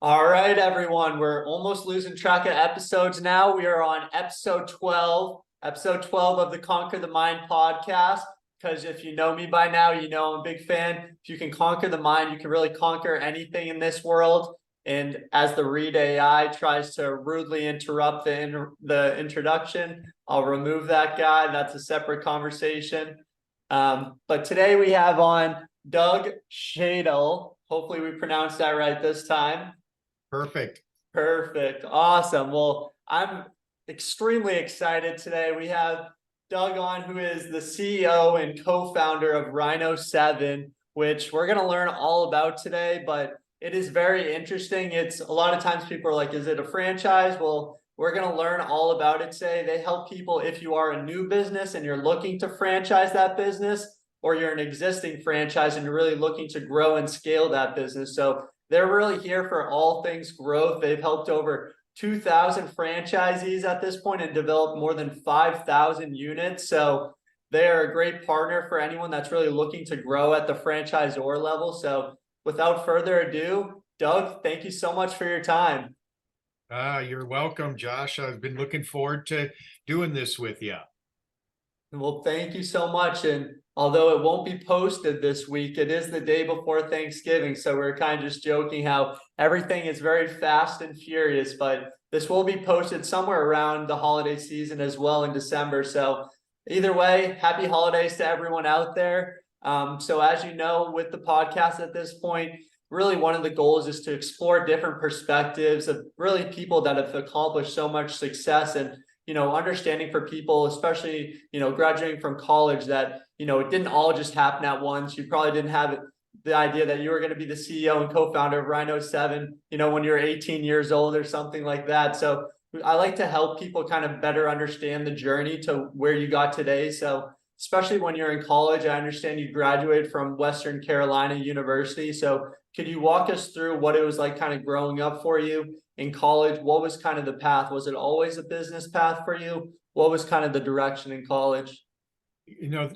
All right, everyone. We're almost losing track of episodes now. We are on episode 12 of the Conquer the Mind podcast. Because if you know me by now, you know I'm a big fan. If you can conquer the mind, you can really conquer anything in this world. And as the Read AI tries to rudely interrupt the introduction, I'll remove that guy. That's a separate conversation. But today we have on Doug Schadle. Hopefully we pronounced that right this time. Perfect. Perfect. Awesome. Well, I'm extremely excited today. We have Doug on, who is the CEO and co-founder of Rhino 7, which we're going to learn all about today, but it is very interesting. It's a lot of times people are like, is it a franchise? Well, we're going to learn all about it today. They help people if you are a new business and you're looking to franchise that business, or you're an existing franchise and you're really looking to grow and scale that business. So they're really here for all things growth. They've helped over 2,000 franchisees at this point and developed more than 5,000 units. So they are a great partner for anyone that's really looking to grow at the franchisor level. So without further ado, Doug, thank you so much for your time. You're welcome, Josh. I've been looking forward to doing this with you. Well, thank you so much. And although it won't be posted this week, it is the day before Thanksgiving. So we're kind of just joking how everything is very fast and furious, but this will be posted somewhere around the holiday season as well in December. So either way, happy holidays to everyone out there. So as you know, with the podcast at this point, really one of the goals is to explore different perspectives of really people that have accomplished so much success and understanding for people, especially, graduating from college, that, it didn't all just happen at once. You probably didn't have the idea that you were going to be the CEO and co-founder of Rhino 7, when you're 18 years old or something like that. So I like to help people kind of better understand the journey to where you got today. So especially when you're in college, I understand you graduated from Western Carolina University. So could you walk us through what it was like kind of growing up for you in college? What was kind of the path? Was it always a business path for you? What was kind of the direction in college?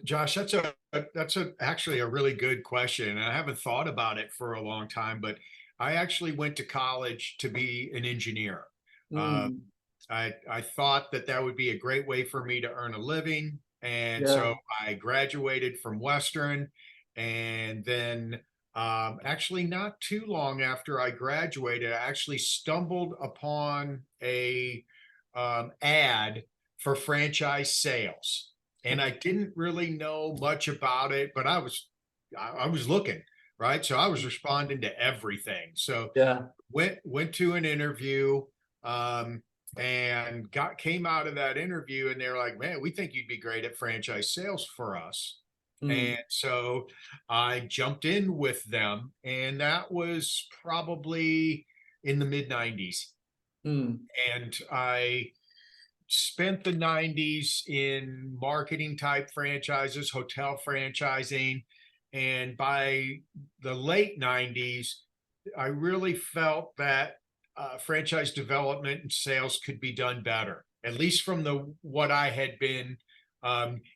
Josh, that's actually a really good question. And I haven't thought about it for a long time, but I actually went to college to be an engineer. Mm, I thought that would be a great way for me to earn a living. And yeah. so I graduated from Western, and then actually not too long after I graduated, I actually stumbled upon a ad for franchise sales. And I didn't really know much about it, but I was looking, right? So I was responding to everything. So Yeah. went to an interview, and came out of that interview, and they're like, man, we think you'd be great at franchise sales for us. Mm, And so I jumped in with them, and that was probably in the mid 90s. mm, And I spent the 90s in marketing type franchises, hotel franchising. And by the late 90s, I really felt that franchise development and sales could be done better, at least from what I had been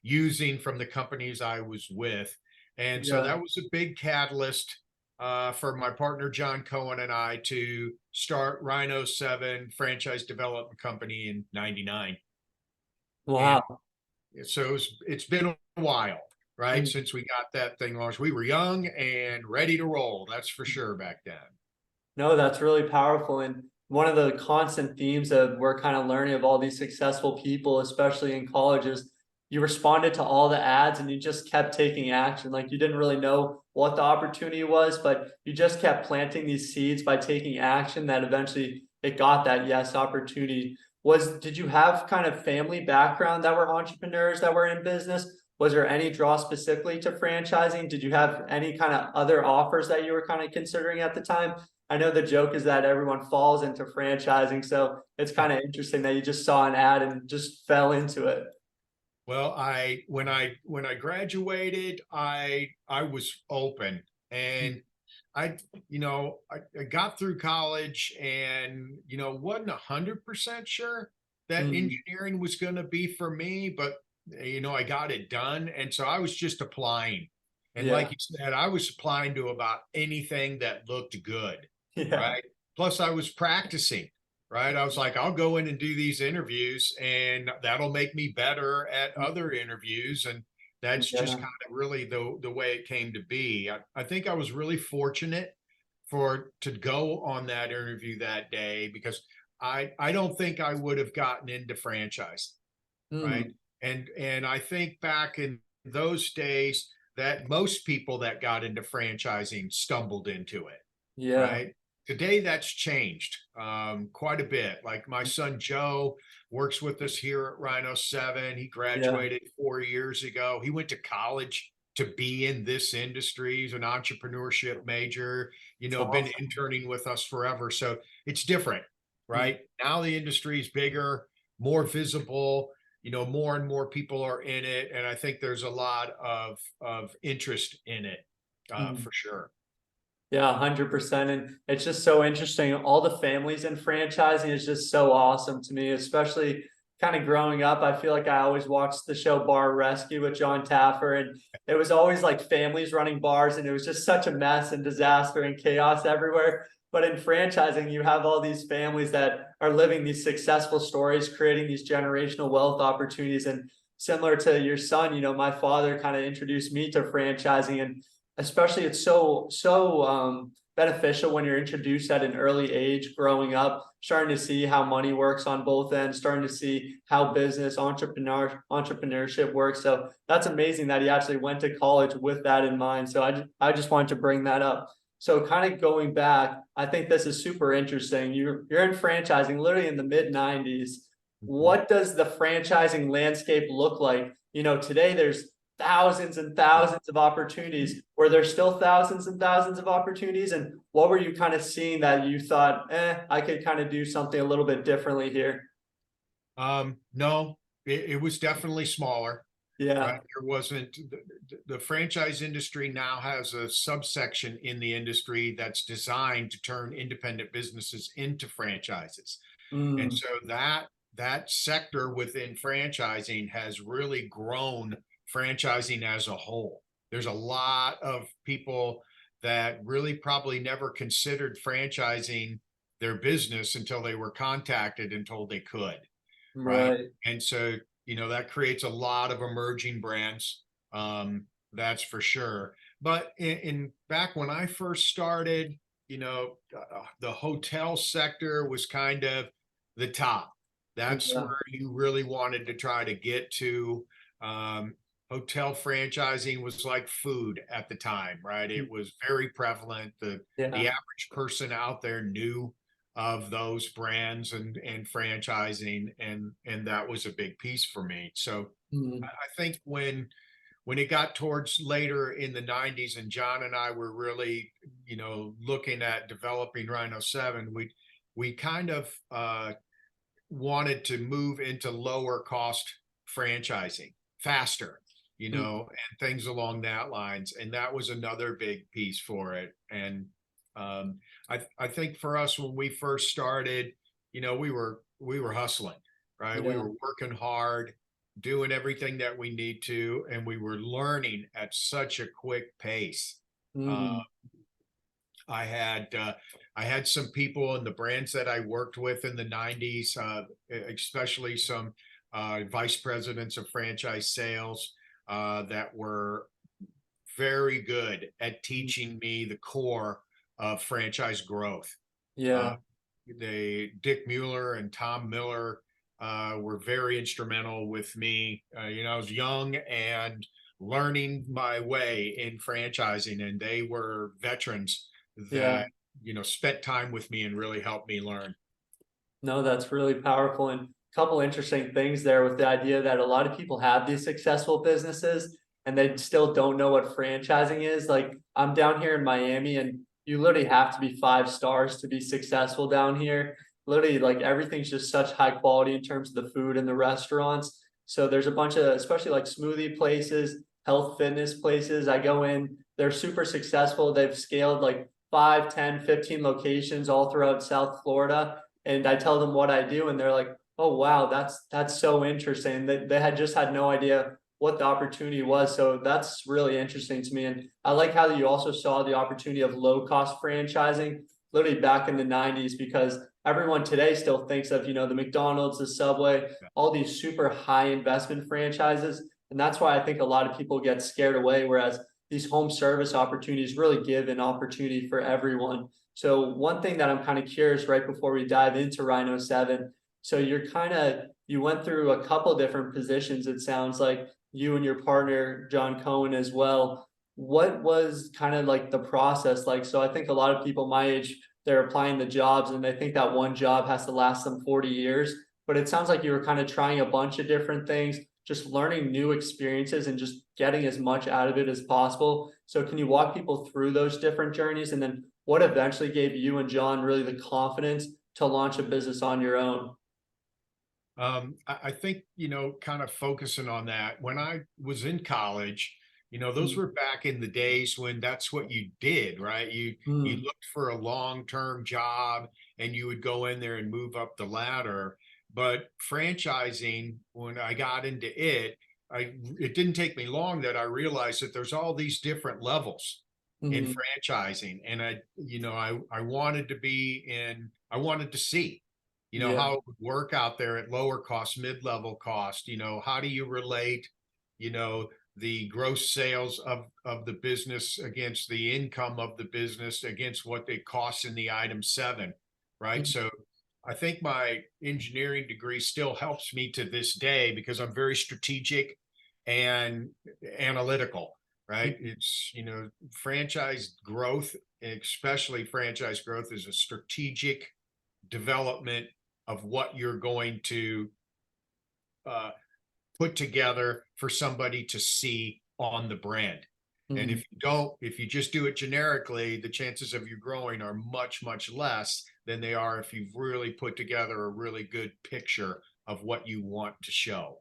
using from the companies I was with. And so yeah. that was a big catalyst for my partner John Cohen and I to start Rhino 7 franchise development company in '99. And Wow. so it's been a while, right, Mm. since we got that thing launched. We were young and ready to roll, that's for sure, back then. No, that's really powerful. And one of the constant themes of we're kind of learning of all these successful people, especially in college, is you responded to all the ads and you just kept taking action. Like you didn't really know what the opportunity was, but you just kept planting these seeds by taking action that eventually it got that yes opportunity. Did you have kind of family background that were entrepreneurs that were in business? Was there any draw specifically to franchising? Did you have any kind of other offers that you were kind of considering at the time? I know the joke is that everyone falls into franchising, so it's kind of interesting that you just saw an ad and just fell into it. Well, when I graduated, I was open, and I got through college, and wasn't 100% sure that Mm, engineering was going to be for me, but I got it done, and so I was just applying. And yeah, like you said, I was applying to about anything that looked good, yeah, right? plus I was practicing, right? I was like, I'll go in and do these interviews and that'll make me better at other interviews. And that's just Yeah. kind of really the way it came to be. I think I was really fortunate to go on that interview that day because I don't think I would have gotten into franchising, right? Mm, And I think back in those days that most people that got into franchising stumbled into it, yeah. right? Today that's changed quite a bit. Like my son Joe works with us here at Rhino 7. He Yeah. graduated 4 years ago. He went to college to be in this industry. He's an entrepreneurship major, It's been awesome. interning with us forever. So it's different, Mm, right? Now the industry is bigger, more visible, more and more people are in it. And I think there's a lot of interest in it mm. for sure. Yeah, 100%. And it's just so interesting. All the families in franchising is just so awesome to me, especially kind of growing up. I feel like I always watched the show Bar Rescue with John Taffer, and it was always like families running bars, and it was just such a mess and disaster and chaos everywhere. But in franchising, you have all these families that are living these successful stories, creating these generational wealth opportunities. And similar to your son, my father kind of introduced me to franchising, and especially it's so beneficial when you're introduced at an early age growing up, starting to see how money works on both ends, starting to see how business entrepreneurship works. So that's amazing that he actually went to college with that in mind. So I just wanted to bring that up. So kind of going back, I think this is super interesting. You're in franchising literally in the mid 90s. Mhm. What does the franchising landscape look like? Today there's thousands and thousands of opportunities. Were there still thousands and thousands of opportunities? And what were you kind of seeing that you thought, I could kind of do something a little bit differently here? No, it was definitely smaller, right? Yeah. There wasn't the franchise industry now has a subsection in the industry that's designed to turn independent businesses into franchises. And Mm, so that sector within franchising has really grown franchising as a whole. There's a lot of people that really probably never considered franchising their business until they were contacted and told they could, right? right. And so, that creates a lot of emerging brands. That's for sure. But in back when I first started, the hotel sector was kind of the top. That's Yeah. where you really wanted to try to get to. Um, Hotel franchising was like food at the time, right? It was very prevalent. The Yeah. average person out there knew of those brands and franchising, and that was a big piece for me. So Mm, I think when it got towards later in the 90s and John and I were really, looking at developing Rhino 7, we kind of wanted to move into lower cost franchising faster, mm, and things along that lines. And that was another big piece for it. And I think for us when we first started, we were hustling, right? We yeah. were working hard, doing everything that we need to, and we were learning at such a quick pace. Uh, Mm, I had some people in the brands that I worked with in the 90s, especially some vice presidents of franchise sales that were very good at teaching me the core of franchise growth. Uh, yeah. Dick Mueller and Tom Miller were very instrumental with me. I was young and learning my way in franchising, and they were veterans Yeah. that spent time with me and really helped me learn. No, that's really powerful. And a couple interesting things there with the idea that a lot of people have these successful businesses and they still don't know what franchising is. Like I'm down here in Miami, and you literally have to be 5 stars to be successful down here. Literally, like everything's just such high quality in terms of the food and the restaurants. So there's a bunch of, especially like smoothie places, health fitness places. I go in, they're super successful. They've scaled like 5, 10, 15 locations all throughout South Florida, and I tell them what I do, and they're like, "Oh wow, that's so interesting." They had just had no idea what the opportunity was, so that's really interesting to me. And I like how you also saw the opportunity of low cost franchising. literally back in the 90s, because everyone today still thinks of, the McDonald's, the Subway, all these super high investment franchises. And that's why I think a lot of people get scared away, whereas these home service opportunities really give an opportunity for everyone. So one thing that I'm kind of curious right before we dive into Rhino 7, so you went through a couple different positions, it sounds like, you and your partner, John Cohen, as well. What was kind of like the process like? So I think a lot of people my age, they're applying the jobs and they think that one job has to last them 40 years. But it sounds like you were kind of trying a bunch of different things, just learning new experiences and just getting as much out of it as possible. So can you walk people through those different journeys, and then what eventually gave you and John really the confidence to launch a business on your own? I think, kind of focusing on that, when I was in college, those were back in the days when that's what you did, right? You Mm, looked for a long-term job and you would go in there and move up the ladder. But franchising, when I got into it didn't take me long that I realized that there's all these different levels in mm, franchising. And I wanted to I wanted to see yeah. how it would work out there at lower cost, mid-level cost. How do you relate, you know, the gross sales of the business against the income of the business against what they cost in the item 7, right? Mm, So I think my engineering degree still helps me to this day because I'm very strategic and analytical, right? mm, It's, franchise growth, especially franchise growth, is a strategic development of what you're going to uh, put together for somebody to see on the brand. And mm. if you just do it generically, the chances of you growing are much, much less than they are if you've really put together a really good picture of what you want to show.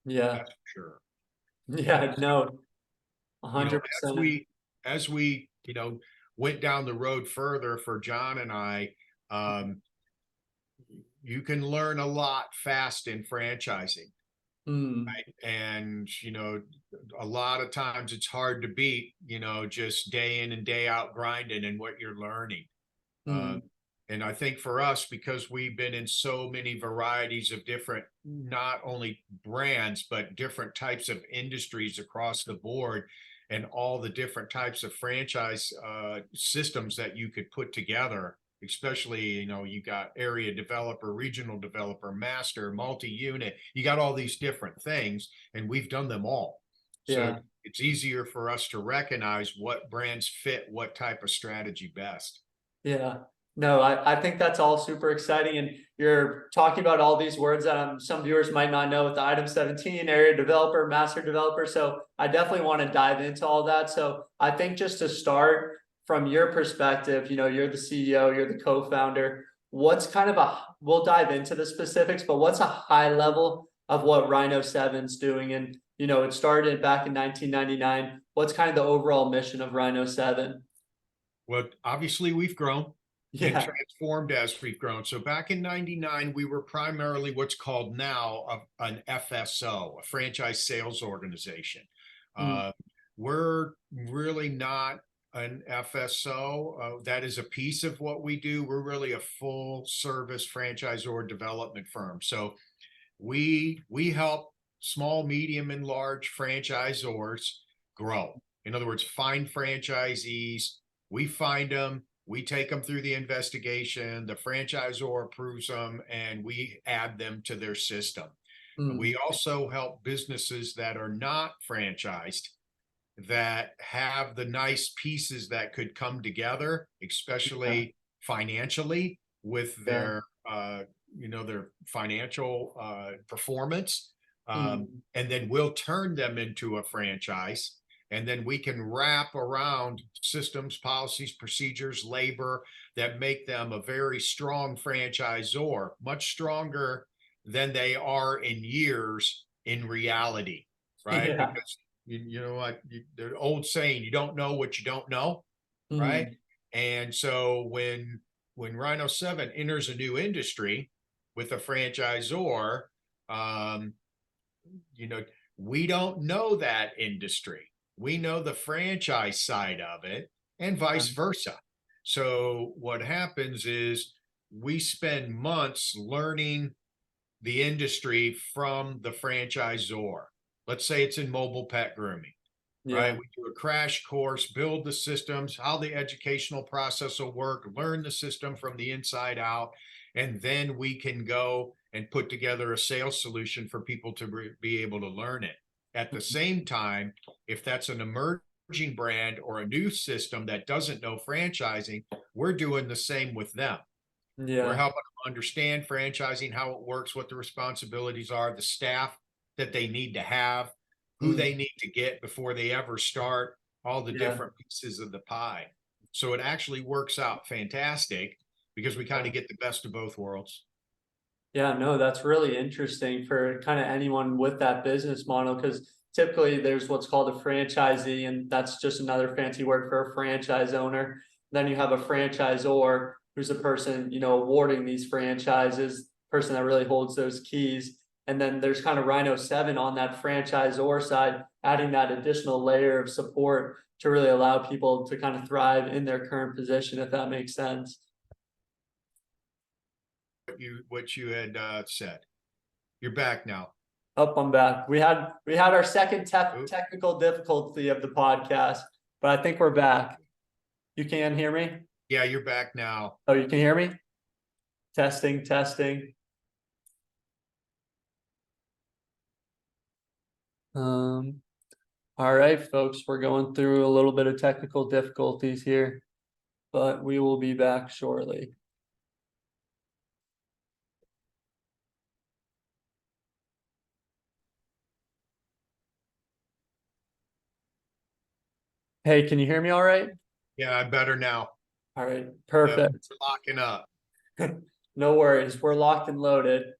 Yeah. That's for sure. And Yeah, no, you know, as 100%. we as we went down the road further for John and I, um, you can learn a lot fast in franchising. Mm, And a lot of times it's hard to beat, just day in and day out grinding and what you're learning. uh, mm, and I think for us, because we've been in so many varieties of different, not only brands but different types of industries across the board, and all the different types of franchise systems that you could put together, especially, you got area developer, regional developer, master, multi-unit, you got all these different things, and we've done them all. So yeah. it's easier for us to recognize what brands fit what type of strategy best. Yeah. No, I think that's all super exciting. And you're talking about all these words that some viewers might not know, with the item 17, area developer, master developer. So I definitely want to dive into all that. So I think just to start from your perspective, you're the CEO, you're the co-founder. What's kind of we'll dive into the specifics, but what's a high level of what Rhino 7's doing? And, it started back in 1999. What's kind of the overall mission of Rhino 7? Well, obviously we've grown and Yeah. transformed as we've grown. So back in 99, we were primarily what's called now an FSO, a franchise sales organization. Mm, Uh, we're really not an FSO. That is a piece of what we do. We're really a full service franchisor development firm. So we help small, medium, and large franchisors grow. In other words, find franchisees. We find them, we take them through the investigation, the franchisor approves them, and we add them to their system. mm, We also help businesses that are not franchised, that have the nice pieces that could come together, yeah, especially financially, with yeah, their financial performance. mm, And then we'll turn them into a franchise. And then we can wrap around systems, policies, procedures, labor that make them a very strong franchisor, much stronger than they are in years in reality, right? yeah, Because you know what, the old saying, you don't know what you don't know, right? mm, And so when Rhino 7 enters a new industry with a franchisor, um, you know, we don't know that industry. We know the franchise side of it, and yeah, vice versa. So what happens is we spend months learning the industry from the franchisor. Let's say it's in mobile pet grooming, right? Yeah. We do a crash course, build the systems, how the educational process will work, learn the system from the inside out, and then we can go and put together a sales solution for people to be able to learn it. At the same time, if that's an emerging brand or a new system that doesn't know franchising, we're doing the same with them. We're Yeah. helping them understand franchising, how it works, what the responsibilities are, the staff that they need to have, who Mm, they need to get before they ever start, all the yeah. different pieces of the pie. So it actually works out fantastic because we kind Yeah. of get the best of both worlds. Yeah, no, that's really interesting for kind of anyone with that business model, because typically there's what's called a franchisee, and that's just another fancy word for a franchise owner. Then you have a franchisor, who's the person, awarding these franchises, person that really holds those keys. And then there's kind of Rhino 7 on that franchisor side, adding that additional layer of support to really allow people to kind of thrive in their current position, if that makes sense. What you had said. You're back now. Up, I'm back. We had our second Oh, technical difficulty of the podcast, but I think we're back. You can hear me? yeah, you're back now. Oh, you can hear me? Testing, testing. Um, all right, folks, we're going through a little bit of technical difficulties here, but we will be back shortly. Hey, can you hear me all right? Yeah, I better now. All right, Yep, perfect. we're locking up. No worries. We're locked and loaded.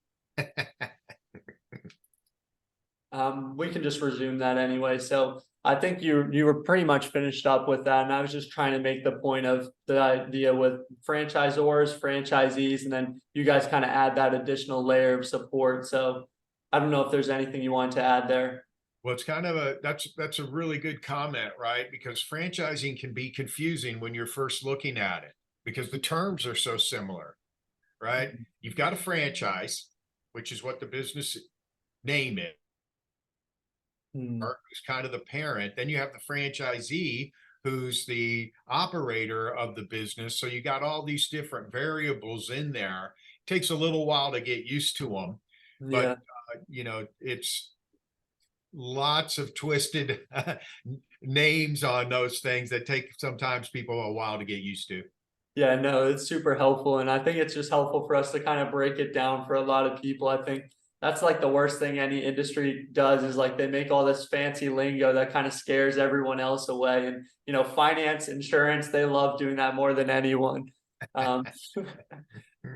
We can just resume that anyway. So I think you were pretty much finished up with that, and I was just trying to make the point of the idea with franchisors, franchisees, and then you guys kind of add that additional layer of support. So I don't know if there's anything you want to add there. Well, it's kind of that's a really good comment, right? Because franchising can be confusing when you're first looking at it because the terms are so similar, right? You've got a franchise, which is what the business name is, Hmm. who's kind of the parent. Then you have the franchisee, who's the operator of the business. So you got all these different variables in there. It takes a little while to get used to them, but Yeah. it's lots of twisted names on those things that take sometimes people a while to get used to. Yeah, no, it's super helpful. And I think it's just helpful for us to kind of break it down for a lot of people. I think that's like the worst thing any industry does, is like they make all this fancy lingo that kind of scares everyone else away. And, finance, insurance, they love doing that more than anyone. Um,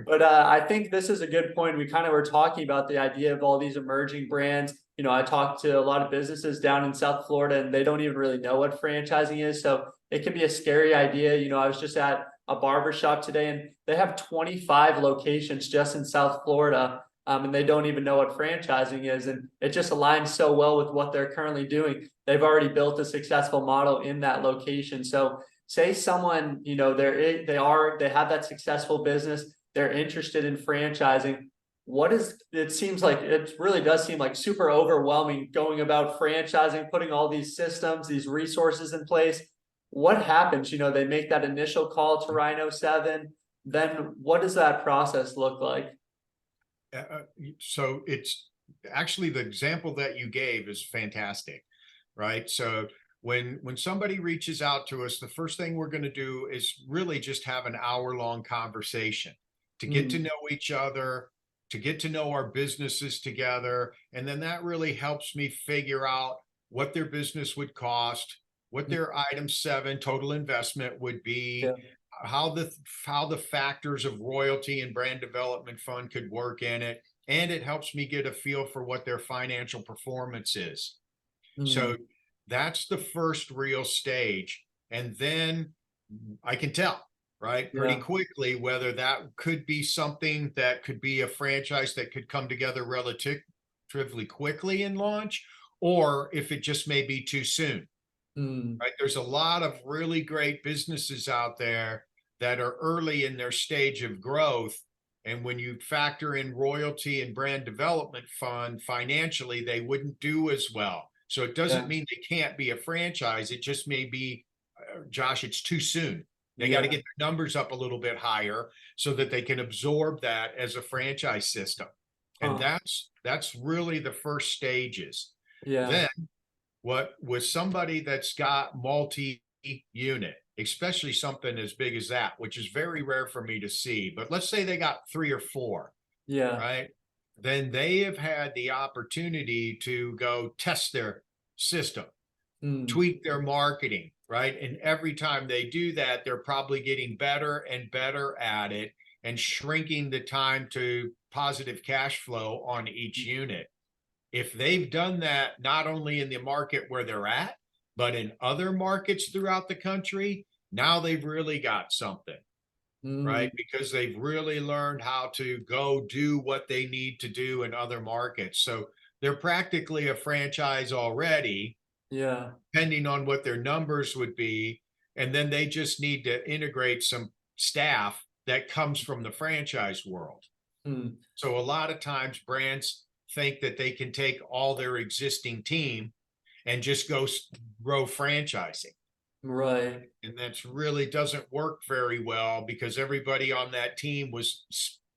but I think this is a good point. We kind of were talking about the idea of all these emerging brands. I talked to a lot of businesses down in South Florida, and they don't even really know what franchising is. So it can be a scary idea. I was just at a barber shop today, and they have 25 locations just in South Florida, and they don't even know what franchising is. And it just aligns so well with what they're currently doing. They've already built a successful model in that location. So say someone, they have that successful business, they're interested in franchising. It seems like it really does seem like super overwhelming going about franchising, putting all these systems, these resources in place. What happens? They make that initial call to Rhino 7. Then what does that process look like? So it's actually the example that you gave is fantastic, right? So when somebody reaches out to us, the first thing we're going to do is really just have an hour-long conversation to get to Mm, know each other, to get to know our businesses together. And then that really helps me figure out what their business would cost, what their item 7 total investment would be, yeah. how the factors of royalty and brand development fund could work in it. And it helps me get a feel for what their financial performance is. Mm, So that's the first real stage. And then I can tell, right, pretty yeah. quickly whether that could be something that could be a franchise that could come together relatively quickly and launch, or if it just may be too soon, Mm, right? There's a lot of really great businesses out there that are early in their stage of growth. And when you factor in royalty and brand development fund financially, they wouldn't do as well. So it doesn't Yeah. mean they can't be a franchise. It just may be, Josh, it's too soon. They got to Yeah. get their numbers up a little bit higher so that they can absorb that as a franchise system. And Huh. that's really the first stages. Yeah. Then what with somebody that's got multi-unit, especially something as big as that, which is very rare for me to see, but let's say they got 3 or 4, Yeah. right? Then they have had the opportunity to go test their system, Mm. tweak their marketing, right? And every time they do that, they're probably getting better and better at it and shrinking the time to positive cash flow on each unit. If they've done that, not only in the market where they're at, but in other markets throughout the country, now they've really got something, Mm. right? Because they've really learned how to go do what they need to do in other markets. So they're practically a franchise already, Yeah. depending on what their numbers would be. And then they just need to integrate some staff that comes from the franchise world. Mm. So a lot of times brands think that they can take all their existing team and just go grow franchising. Right. And that's really doesn't work very well because everybody on that team was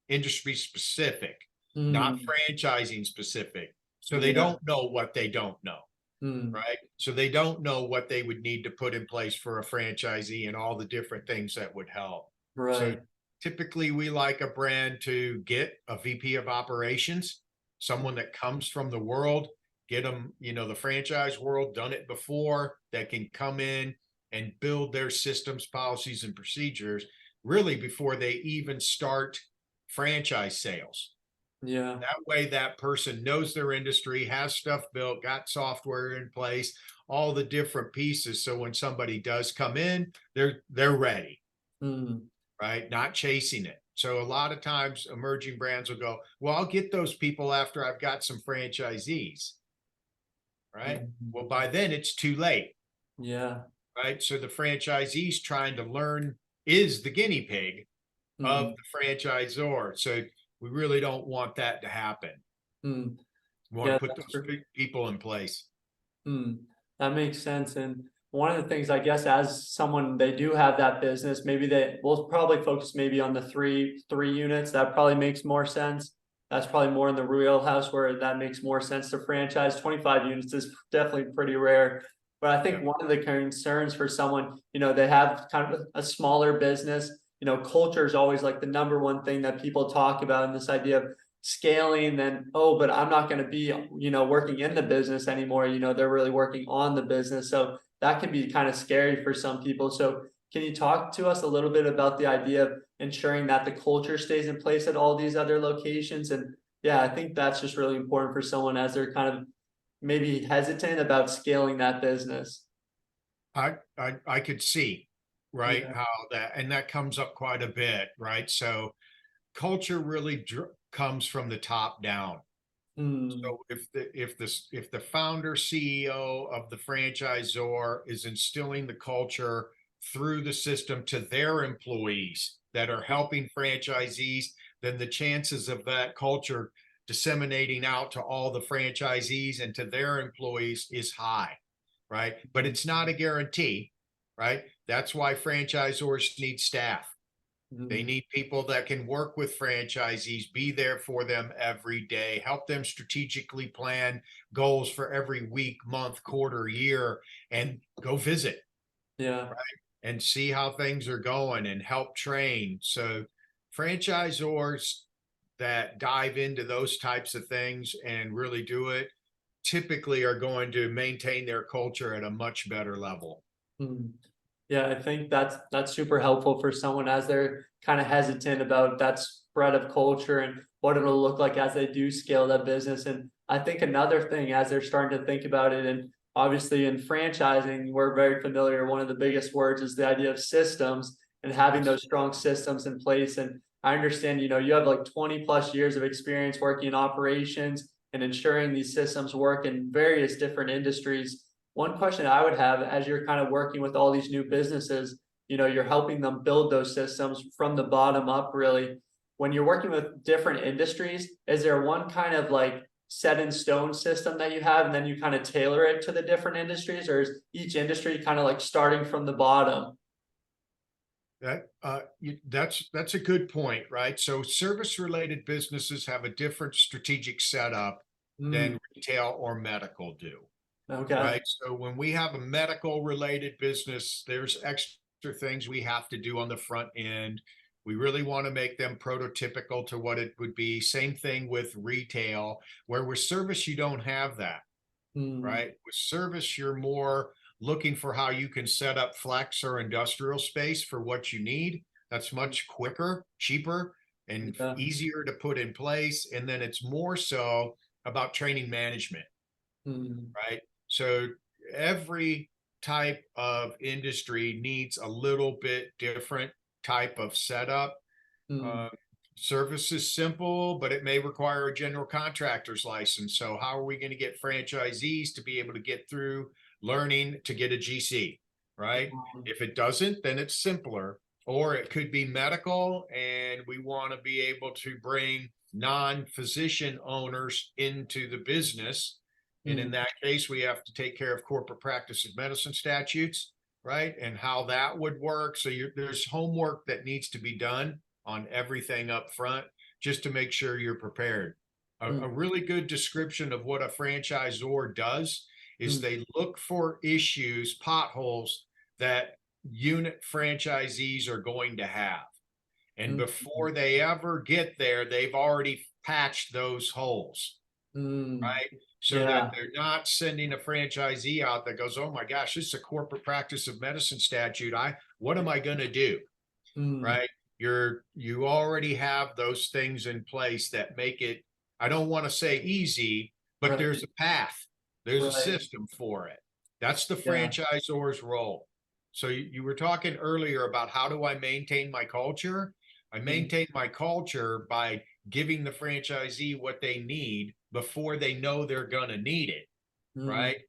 industry specific, not Mm. franchising specific. So they Yeah. don't know what they don't know, Mm. right? So they don't know what they would need to put in place for a franchisee and all the different things that would help. So Right. typically we like a brand to get a VP of operations, someone that comes from the world, get them, the franchise world, done it before, that can come in and build their systems, policies, and procedures really before they even start franchise sales. Yeah. That way, that person knows their industry, has stuff built, got software in place, all the different pieces. So when somebody does come in, they're ready, Mm. right? Not chasing it. So a lot of times emerging brands will go, well, I'll get those people after I've got some franchisees, right? Mhm. Well, by then it's too late, Yeah. right? So the franchisees trying to learn is the guinea pig of Mm. the franchisor. So we really don't want that to happen. Mm. We want Yeah, to put that's those true. people in place. Mm, that makes sense. And one of the things, I guess, as someone they do have that business, maybe they will probably focus maybe on the three units. That probably makes more sense. That's probably more in the real house where that makes more sense to franchise. 25 units is definitely pretty rare. But I Yeah. think one of the concerns for someone, they have kind of a smaller business, culture is always like the number one thing that people talk about, and this idea of scaling, then, oh, but I'm not going to be, working in the business anymore. They're really working on the business. So that can be kind of scary for some people. So can you talk to us a little bit about the idea of ensuring that the culture stays in place at all these other locations? And yeah, I think that's just really important for someone as they're kind of maybe hesitant about scaling that business. I could see, right, Yeah. how that comes up quite a bit, right? So culture really comes from the top down. Hmm. So if the founder CEO of the franchisor is instilling the culture through the system to their employees that are helping franchisees, then the chances of that culture disseminating out to all the franchisees and to their employees is high, right? But it's not a guarantee, right? That's why franchisors need staff. They Hmm. need people that can work with franchisees, be there for them every day, help them strategically plan goals for every week, month, quarter, year, and go visit Yeah. and see how things are going and help train. So, franchisors that dive into those types of things and really do it typically are going to maintain their culture at a much better level. Hmm. Yeah, I think that's super helpful for someone as they're kind of hesitant about that spread of culture and what it'll look like as they do scale that business. And I think another thing as they're starting to think about it, and obviously in franchising, we're very familiar. One of the biggest words is the idea of systems and having Yes. those strong systems in place. And I understand, you have like 20 plus years of experience working in operations and ensuring these systems work in various different industries. One question I would have as you're kind of working with all these new businesses, you're helping them build those systems from the bottom up, really. When you're working with different industries, is there one kind of like set in stone system that you have, and then you kind of tailor it to the different industries, or is each industry kind of like starting from the bottom? That's a good point, right? So service related businesses have a different strategic setup Mm, than retail or medical do, okay. right? So when we have a medical related business, there's extra things we have to do on the front end. We really want to make them prototypical to what it would be. Same thing with retail, where with service, you don't have that, Mm, right? With service, you're more looking for how you can set up flex or industrial space for what you need. That's much quicker, cheaper, and yeah. easier to put in place. And then it's more so about training management, Mm, right? So every type of industry needs a little bit different type of setup. mm, Uh, Service is simple, but it may require a general contractor's license. So how are we going to get franchisees to be able to get through learning to get a GC, right? mm, If it doesn't, then it's simpler. Or it could be medical, and we want to be able to bring non-physician owners into the business. And in mm, that case, we have to take care of corporate practice of medicine statutes, right? And how that would work. So there's homework that needs to be done on everything up front just to make sure you're prepared. A mm, really good description of what a franchisor does is mm, they look for issues, potholes that unit franchisees are going to have. And mm, before they ever get there, they've already patched those holes, mm. right? So that Yeah. they're not sending a franchisee out that goes, oh my gosh, this is a corporate practice of medicine statute. What am I going to do? Mm, Right? You already have those things in place that make it, I don't want to say easy, but there's right. a path, there's a Right. system for it. That's the Yeah. franchisor's role. So you were talking earlier about how do I maintain my culture? I Mm, maintain my culture by giving the franchisee what they need before they know they're going to need it, mm, right?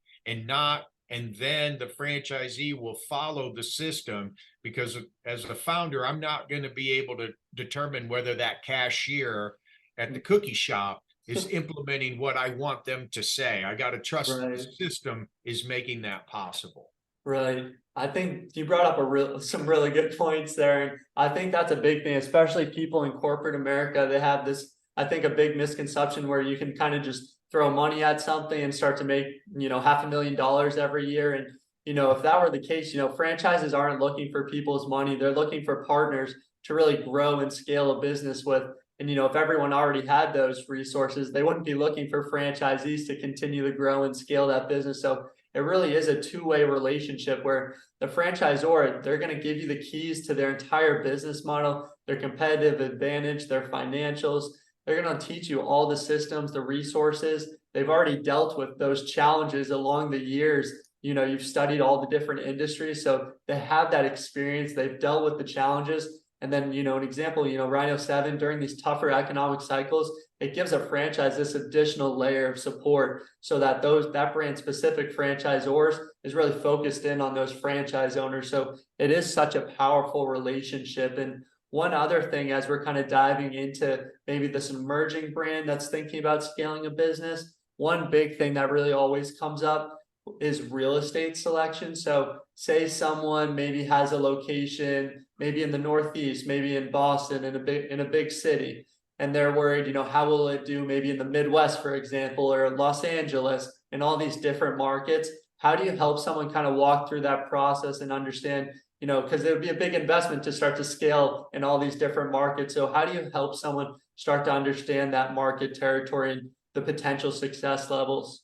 And then the franchisee will follow the system, because as a founder, I'm not going to be able to determine whether that cashier at the mm. cookie shop is implementing what I want them to say. I got to trust the Right. system is making that possible. Right. I think you brought up some really good points there. And I think that's a big thing, especially people in corporate America. They have this, I think, a big misconception where you can kind of just throw money at something and start to make, $500,000 every year. And, if that were the case, franchises aren't looking for people's money. They're looking for partners to really grow and scale a business with. And, if everyone already had those resources, they wouldn't be looking for franchisees to continue to grow and scale that business. So it really is a two-way relationship where the franchisor, they're going to give you the keys to their entire business model, their competitive advantage, their financials. They're going to teach you all the systems, the resources. They've already dealt with those challenges along the years. You've studied all the different industries, so they have that experience. They've dealt with the challenges. And then, an example, Rhino 7 during these tougher economic cycles, it gives a franchise this additional layer of support so that that brand specific franchisors is really focused in on those franchise owners. So it is such a powerful relationship. And one other thing, as we're kind of diving into maybe this emerging brand that's thinking about scaling a business, one big thing that really always comes up is real estate selection. So say someone maybe has a location, maybe in the Northeast, maybe in Boston, in a big city, and they're worried, how will it do maybe in the Midwest, for example, or Los Angeles and all these different markets. How do you help someone kind of walk through that process and understand, because it would be a big investment to start to scale in all these different markets. So how do you help someone start to understand that market territory and the potential success levels?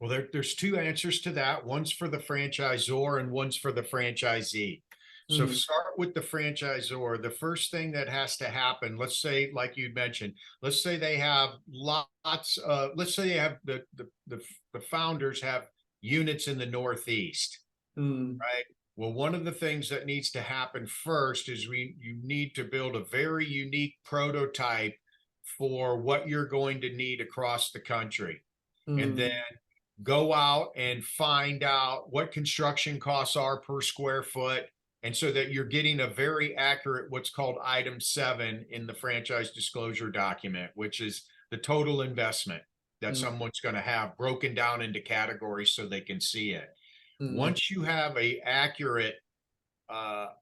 Well, there's two answers to that. One's for the franchisor and one's for the franchisee. So Mm, start with the franchisor. The first thing that has to happen, let's say, like you mentioned, let's say they have let's say they have the founders have units in the Northeast, mm, right? Well, one of the things that needs to happen first is you need to build a very unique prototype for what you're going to need across the country. And then mm, go out and find out what construction costs are per square foot And so that you're getting a very accurate, what's called item 7 in the franchise disclosure document, which is the total investment that someone's going to have broken down into categories so they can see it. Once you have a accurate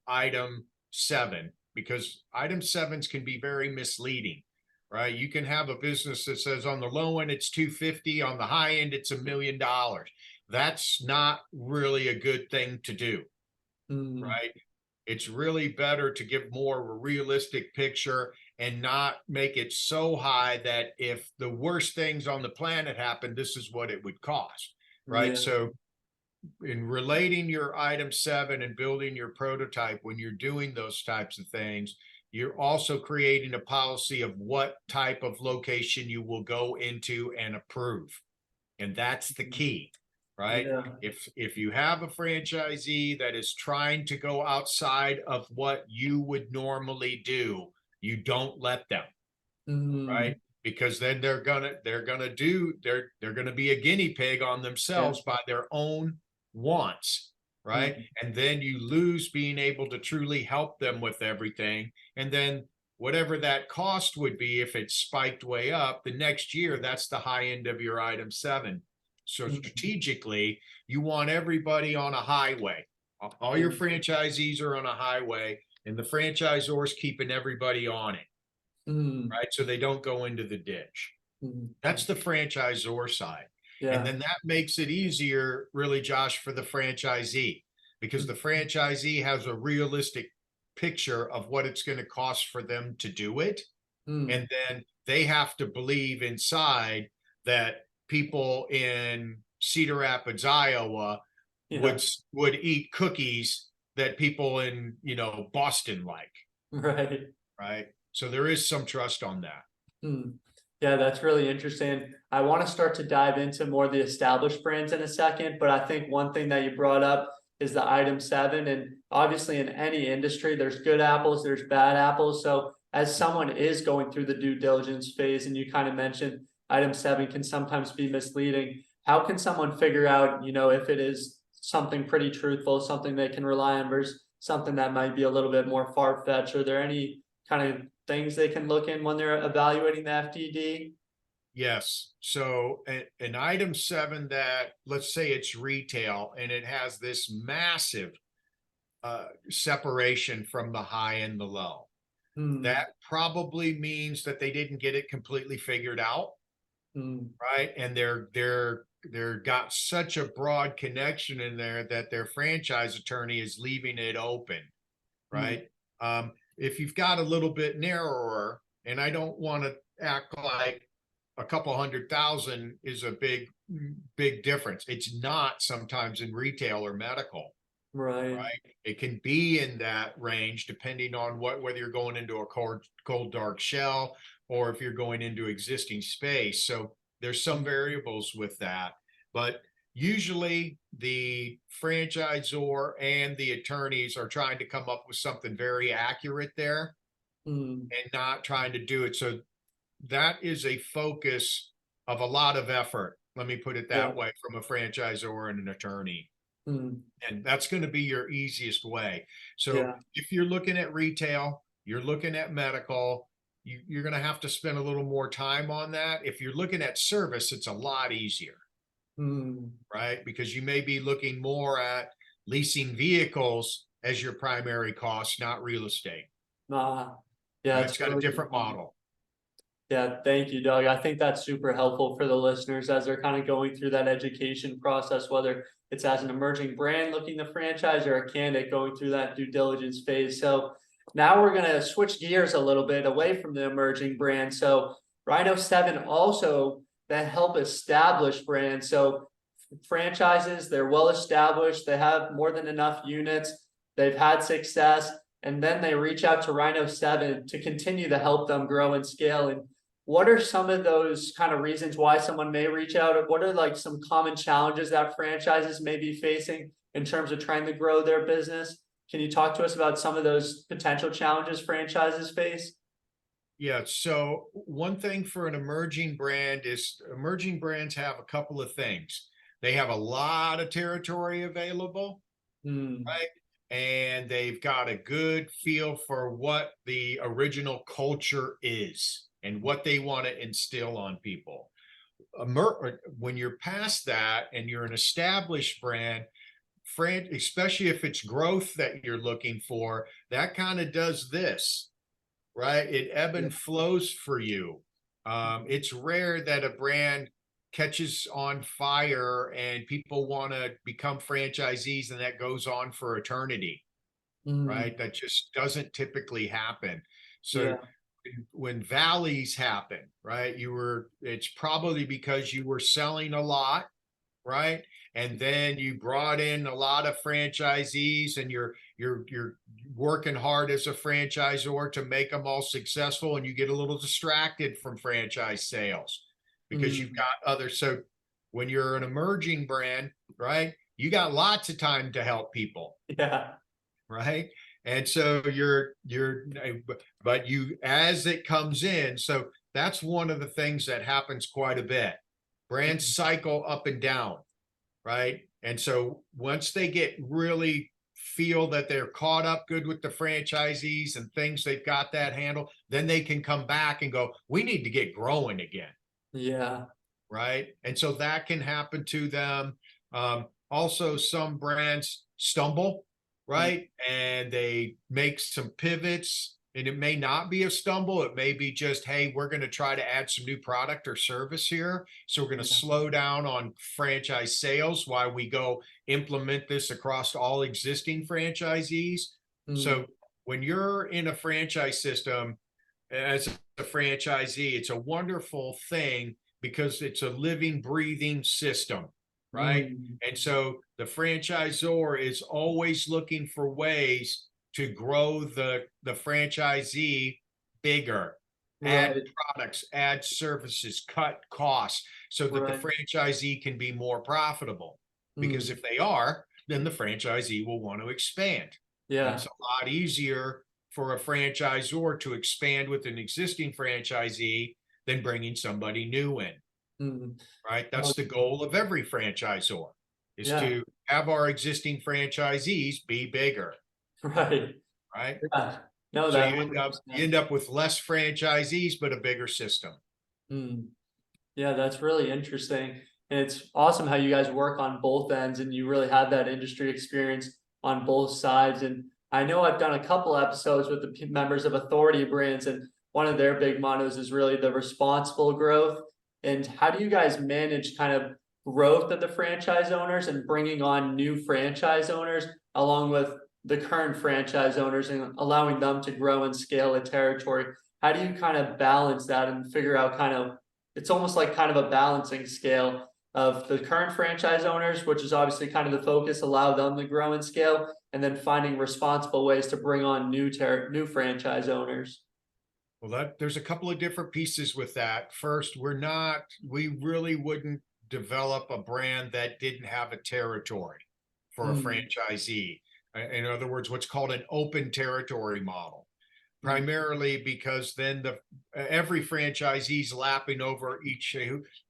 item 7, because item 7s can be very misleading, right? You can have a business that says on the low end it's 250, on the high end it's $1 million. That's not really a good thing to do, right? It's really better to give more of a realistic picture and not make it so high that if the worst things on the planet happen, this is what it would cost, right? Yeah. So in relating your item 7 and building your prototype, when you're doing those types of things, you're also creating a policy of what type of location you will go into and approve. And that's the key, right? Yeah. If you have a franchisee that is trying to go outside of what you would normally do, you don't let them, right? Because then they're gonna be a guinea pig on themselves by their own wants, right? And then you lose being able to truly help them with everything. And then whatever that cost would be, if it's spiked way up, the next year, that's the high end of your item 7. So strategically, you want everybody on a highway. All your franchisees are on a highway, and the franchisor's keeping everybody on it, right? So they don't go into the ditch. That's the franchisor side. And then that makes it easier, really, Josh, for the franchisee, because the franchisee has a realistic picture of what it's going to cost for them to do it. And then they have to believe inside that people in Cedar Rapids, Iowa would eat cookies that people in, Boston like. Right. Right. So there is some trust on that. Yeah, that's really interesting. I want to start to dive into more of the established brands in a second, but I think one thing that you brought up is the item 7. And obviously in any industry, there's good apples, there's bad apples. So as someone is going through the due diligence phase, and you kind of mentioned item 7 can sometimes be misleading, how can someone figure out, if it is something pretty truthful, something they can rely on versus something that might be a little bit more far-fetched? Are there any kind of things they can look in when they're evaluating the FDD? Yes. So an item 7 that, let's say it's retail and it has this massive separation from the high and the low, that probably means that they didn't get it completely figured out, right? And they're got such a broad connection in there that their franchise attorney is leaving it open, right? If you've got a little bit narrower, and I don't want to act like a couple 100,000 is a big difference. It's not sometimes in retail or medical, Right. right? It can be in that range depending on whether you're going into a cold dark shell or if you're going into existing space. So there's some variables with that, but usually the franchisor and the attorneys are trying to come up with something very accurate there and not trying to do it. So that is a focus of a lot of effort, let me put it that way, from a franchisor and an attorney. And that's going to be your easiest way. So if you're looking at retail, you're looking at medical, you're going to have to spend a little more time on that. If you're looking at service, it's a lot easier, right? Because you may be looking more at leasing vehicles as your primary cost, not real estate. Yeah, right? It's got a different model. Yeah, thank you, Doug. I think that's super helpful for the listeners as they're kind of going through that education process, whether it's as an emerging brand looking to franchise or a candidate going through that due diligence phase. So now we're going to switch gears a little bit away from the emerging brand. So Rhino 7 also that help establish brands. So franchises, they're well established, they have more than enough units, they've had success, and then they reach out to Rhino 7 to continue to help them grow and scale. And what are some of those kind of reasons why someone may reach out? What are like some common challenges that franchises may be facing in terms of trying to grow their business? Can you talk to us about some of those potential challenges franchises face? Yeah. So one thing for an emerging brand is emerging brands have a couple of things. They have a lot of territory available, right? and they've got a good feel for what the original culture is and what they want to instill on people. When you're past that and you're an established brand, especially if it's growth that you're looking for, that kind of does this, right? It ebb and flows for you. It's rare that a brand catches on fire and people want to become franchisees and that goes on for eternity, right? That just doesn't typically happen. So when valleys happen, right, it's probably because you were selling a lot, right? And then you brought in a lot of franchisees and you're working hard as a franchisor to make them all successful, and you get a little distracted from franchise sales because you've got others. So when you're an emerging brand, right, you got lots of time to help people. Yeah. Right. And so but you, as it comes in, so that's one of the things that happens quite a bit. Brands cycle up and down, right? And so once they get really feel that they're caught up good with the franchisees and things, they've got that handle, then they can come back and go, we need to get growing again. Yeah. Right. And so that can happen to them. Also, some brands stumble, right? And they make some pivots, and it may not be a stumble. It may be just, hey, we're going to try to add some new product or service here. So we're going to slow down on franchise sales while we go implement this across all existing franchisees. So when you're in a franchise system as a franchisee, it's a wonderful thing because it's a living, breathing system. Right. And so the franchisor is always looking for ways to grow the franchisee bigger, add products, add services, cut costs so that the franchisee can be more profitable. Because if they are, then the franchisee will want to expand. Yeah. It's a lot easier for a franchisor to expand with an existing franchisee than bringing somebody new in. Right. That's the goal of every franchisor, is to have our existing franchisees be bigger. Right. Right. Yeah. No, So that you end up with less franchisees, but a bigger system. Yeah, that's really interesting. And it's awesome how you guys work on both ends and you really have that industry experience on both sides. And I know I've done a couple episodes with the members of Authority Brands, and one of their big mottos is really the responsible growth. And how do you guys manage kind of growth of the franchise owners and bringing on new franchise owners along with the current franchise owners and allowing them to grow and scale a territory? How do you kind of balance that and figure out kind of, it's almost like kind of a balancing scale of the current franchise owners, which is obviously kind of the focus, allow them to grow and scale, and then finding responsible ways to bring on new franchise owners? Well, there's a couple of different pieces with that. First, we really wouldn't develop a brand that didn't have a territory for a franchisee. In other words, what's called an open territory model. Primarily because then every franchisee's lapping over each,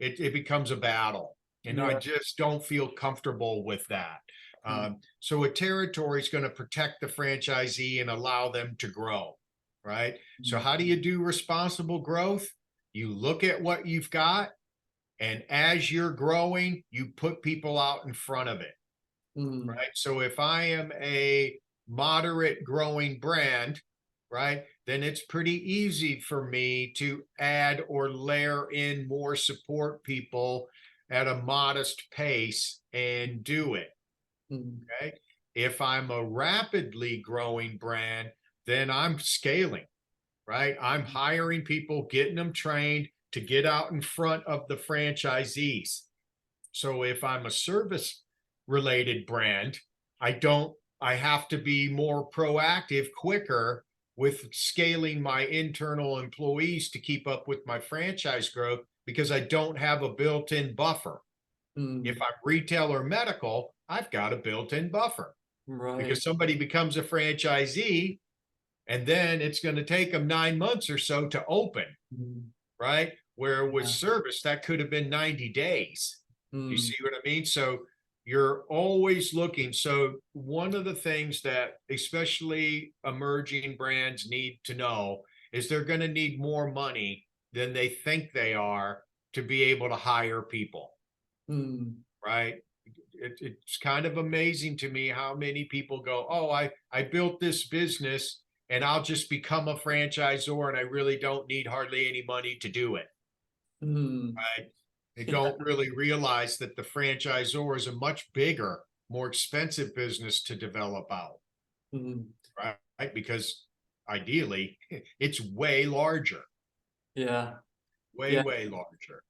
it becomes a battle. And I just don't feel comfortable with that. So a territory is going to protect the franchisee and allow them to grow. Right. So how do you do responsible growth? You look at what you've got, and as you're growing, you put people out in front of it. Right. So if I am a moderate growing brand, right, then it's pretty easy for me to add or layer in more support people at a modest pace and do it. Okay. If I'm a rapidly growing brand, then I'm scaling, right? I'm hiring people, getting them trained to get out in front of the franchisees. So if I'm a service related brand, I have to be more proactive, quicker with scaling my internal employees to keep up with my franchise growth because I don't have a built-in buffer. If I'm retail or medical, I've got a built-in buffer. Because somebody becomes a franchisee and then it's going to take them 9 months or so to open, right? Where with service, that could have been 90 days. You see what I mean? So you're always looking. So one of the things that especially emerging brands need to know is they're going to need more money than they think they are to be able to hire people, right? It's kind of amazing to me how many people go, oh, I built this business and I'll just become a franchisor and I really don't need hardly any money to do it, right? They don't really realize that the franchisor is a much bigger, more expensive business to develop out, right? Because ideally, it's way larger, Yeah. way, Yeah. way larger.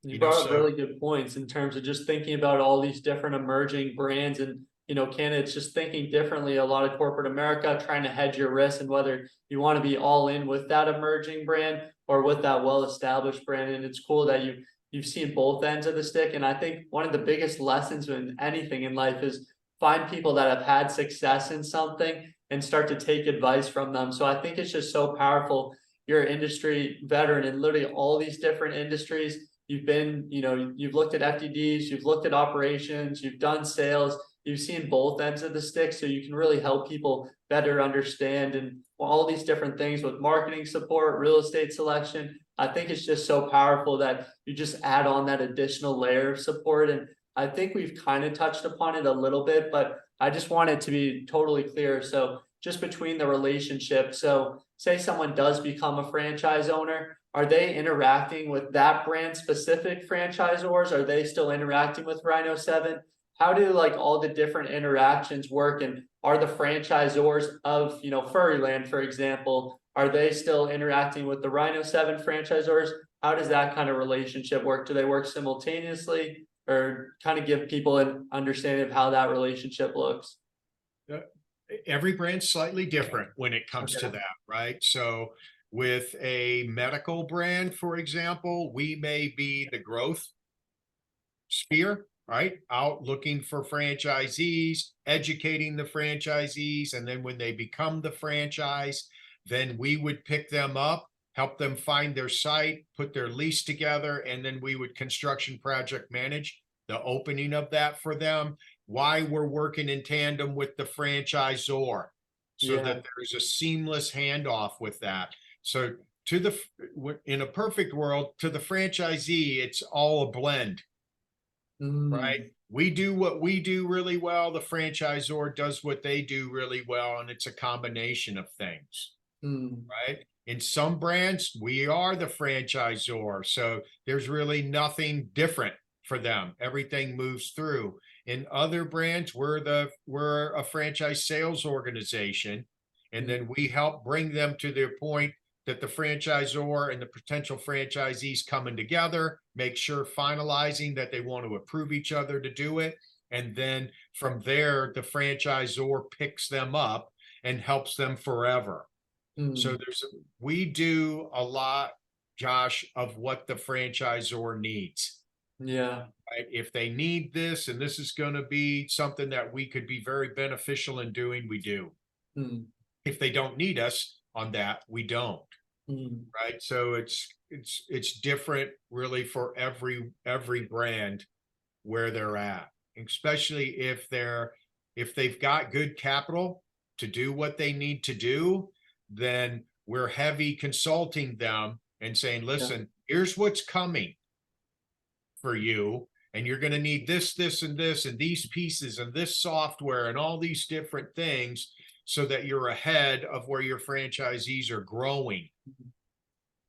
You You know, brought up so really good points in terms of just thinking about all these different emerging brands and, candidates just thinking differently. A lot of corporate America trying to hedge your risk and whether you want to be all in with that emerging brand or with that well-established brand. And it's cool that you've seen both ends of the stick. And I think one of the biggest lessons in anything in life is find people that have had success in something and start to take advice from them. So I think it's just so powerful. You're an industry veteran in literally all these different industries. You've been, you've looked at FDDs, you've looked at operations, you've done sales, you've seen both ends of the stick. So you can really help people better understand and all these different things with marketing support, real estate selection. I think it's just so powerful that you just add on that additional layer of support. And I think we've kind of touched upon it a little bit, but I just want it to be totally clear. So just between the relationship. So say someone does become a franchise owner, are they interacting with that brand specific franchisors? Are they still interacting with Rhino 7? How do like all the different interactions work? And are the franchisors of, Furryland, for example, are they still interacting with the Rhino 7 franchisors? How does that kind of relationship work? Do they work simultaneously or kind of give people an understanding of how that relationship looks? every brand's slightly different when it comes to Okay. that, right? So with a medical brand, for example, we may be the growth sphere, right? Out looking for franchisees, educating the franchisees. And then when they become the franchise, then we would pick them up, help them find their site, put their lease together, and then we would construction project manage the opening of that for them. Why we're working in tandem with the franchisor so Yeah. that there's a seamless handoff with that. So to the in a perfect world, to the franchisee, it's all a blend, right? We do what we do really well. The franchisor does what they do really well, and it's a combination of things, right? In some brands, we are the franchisor, so there's really nothing different for them. Everything moves through. In other brands, we're a franchise sales organization, and then we help bring them to their point that the franchisor and the potential franchisees coming together, make sure finalizing that they want to approve each other to do it. And then from there, the franchisor picks them up and helps them forever. So we do a lot, Josh, of what the franchisor needs. Yeah. Right? If they need this, and this is going to be something that we could be very beneficial in doing, we do. If they don't need us on that, we don't. Right? So it's different really for every brand where they're at, especially if they've got good capital to do what they need to do, then we're heavy consulting them and saying, listen, here's what's coming for you. And you're going to need this, this, and this, and these pieces, and this software, and all these different things so that you're ahead of where your franchisees are growing.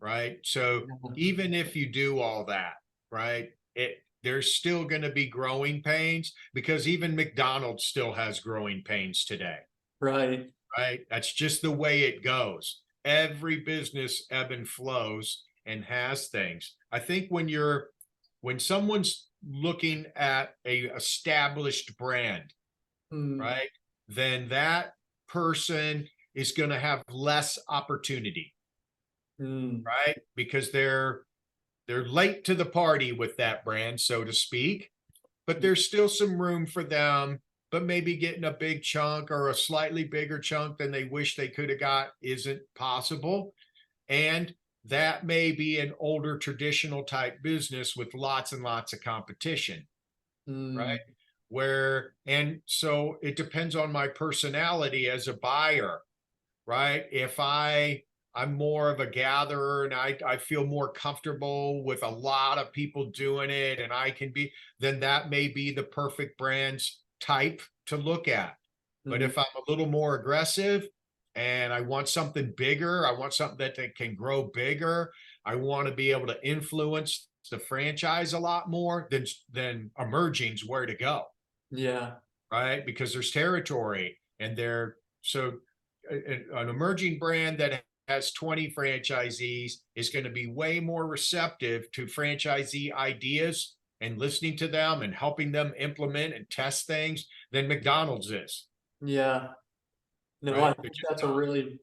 Right. So even if you do all that, right, there's still going to be growing pains because even McDonald's still has growing pains today. Right. Right. That's just the way it goes. Every business ebb and flows and has things. I think when someone's looking at a established brand, right, then that person is going to have less opportunity, right? Because they're late to the party with that brand, so to speak, but there's still some room for them, but maybe getting a big chunk or a slightly bigger chunk than they wish they could have got isn't possible. And that may be an older traditional type business with lots and lots of competition, right? and so it depends on my personality as a buyer, right? If I'm more of a gatherer and I feel more comfortable with a lot of people doing it and then that may be the perfect brand's type to look at. But Mhm. if I'm a little more aggressive and I want something bigger, I want something that can grow bigger, I want to be able to influence the franchise a lot more, then emerging's where to go, Yeah. right? Because there's territory and so an emerging brand that has 20 franchisees is going to be way more receptive to franchisee ideas and listening to them and helping them implement and test things than McDonald's is, Yeah. No, I right? They're think just that's a not. really,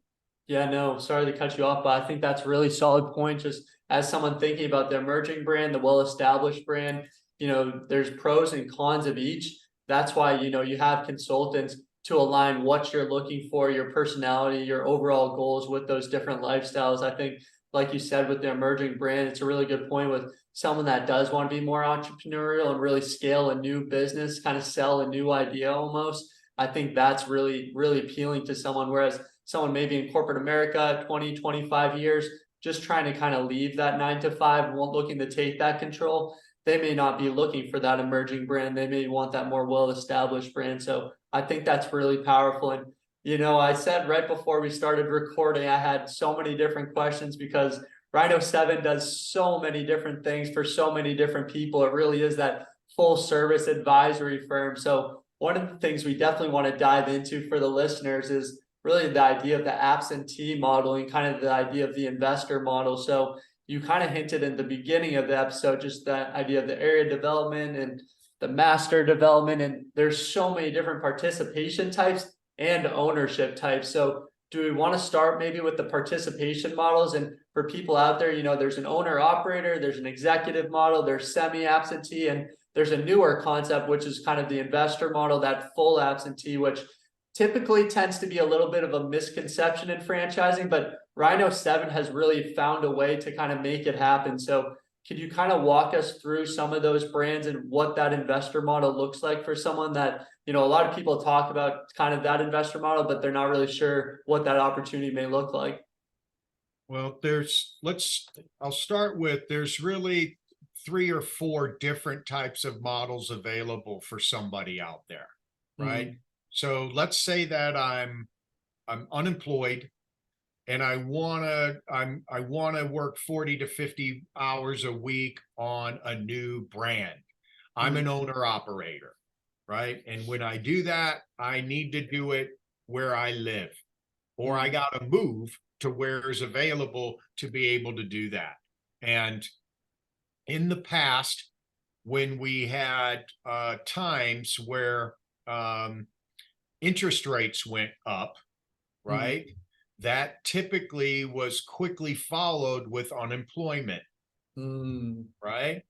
yeah, no, sorry to cut you off, but I think that's a really solid point. Just as someone thinking about the emerging brand, the well-established brand, there's pros and cons of each. That's why, you have consultants to align what you're looking for, your personality, your overall goals with those different lifestyles. I think, like you said, with the emerging brand, it's a really good point with someone that does want to be more entrepreneurial and really scale a new business, kind of sell a new idea almost. I think that's really, really appealing to someone. Whereas someone maybe in corporate America, 20, 25 years, just trying to kind of leave that 9 to 5, looking to take that control, they may not be looking for that emerging brand. They may want that more well-established brand. So I think that's really powerful. And, I said right before we started recording, I had so many different questions because Rhino 7 does so many different things for so many different people. It really is that full service advisory firm. So one of the things we definitely want to dive into for the listeners is really the idea of the absentee model and kind of the idea of the investor model. So you kind of hinted in the beginning of the episode, just that idea of the area development and the master development. And there's so many different participation types and ownership types. So do we want to start maybe with the participation models? And for people out there, there's an owner operator, there's an executive model, there's semi-absentee, and there's a newer concept, which is kind of the investor model, that full absentee, which typically tends to be a little bit of a misconception in franchising, but Rhino 7 has really found a way to kind of make it happen. So could you kind of walk us through some of those brands and what that investor model looks like for someone that, a lot of people talk about kind of that investor model, but they're not really sure what that opportunity may look like? Well, I'll start with, there's really 3 or 4 different types of models available for somebody out there, right? Mm, So let's say that I'm unemployed and I wanna work 40 to 50 hours a week on a new brand. I'm mm, an owner operator, right? And when I do that, I need to do it where I live, or I mm, got to move to where is available to be able to do that. And in the past, when we had times where interest rates went up, mm, right? That typically was quickly followed with unemployment, mm, right?